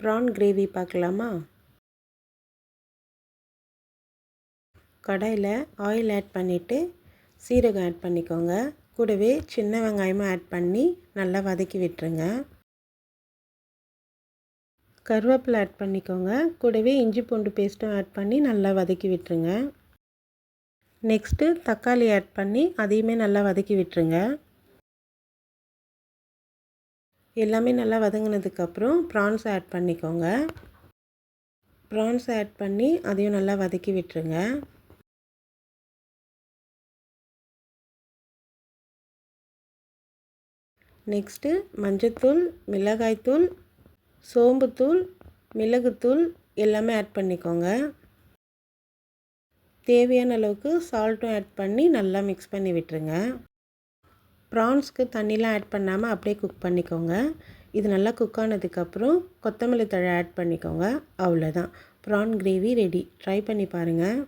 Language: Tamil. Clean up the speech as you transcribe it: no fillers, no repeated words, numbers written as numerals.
ப்ரான் கிரேவி பார்க்கலாமா? கடாயில் ஆயில் ஆட் பண்ணிவிட்டு சீரகம் ஆட் பண்ணிக்கோங்க. கூடவே சின்ன வெங்காயமும் ஆட் பண்ணி நல்லா வதக்கி விட்டுருங்க. கருவேப்பிலை ஆட் பண்ணிக்கோங்க. கூடவே இஞ்சி பூண்டு பேஸ்ட்டும் ஆட் பண்ணி நல்லா வதக்கி விட்டுருங்க. நெக்ஸ்ட்டு தக்காளி ஆட் பண்ணி அதையுமே நல்லா வதக்கி விட்டுருங்க. எல்லாமே நல்லா வதங்கினதுக்கப்புறம் ப்ரான்ஸ் ஆட் பண்ணிக்கோங்க. ப்ரான்ஸ் ஆட் பண்ணி அதையும் நல்லா வதக்கி விட்டுருங்க. நெக்ஸ்ட்டு மஞ்சத்தூள், மிளகாய்த்தூள், சோம்புத்தூள், மிளகுத்தூள் எல்லாமே ஆட் பண்ணிக்கோங்க. தேவையான அளவுக்கு சால்ட்டும் ஆட் பண்ணி நல்லா மிக்ஸ் பண்ணி விட்டுருங்க. ப்ரான்ஸ்க்கு தண்ணிலாம் ஆட் பண்ணாமல் அப்படியே குக் பண்ணிக்கோங்க. இது நல்லா குக் ஆனதுக்கப்புறம் கொத்தமல்லி தழை ஆட் பண்ணிக்கோங்க. அவ்வளோதான், ப்ரான் கிரேவி ரெடி. ட்ரை பண்ணி பாருங்கள்.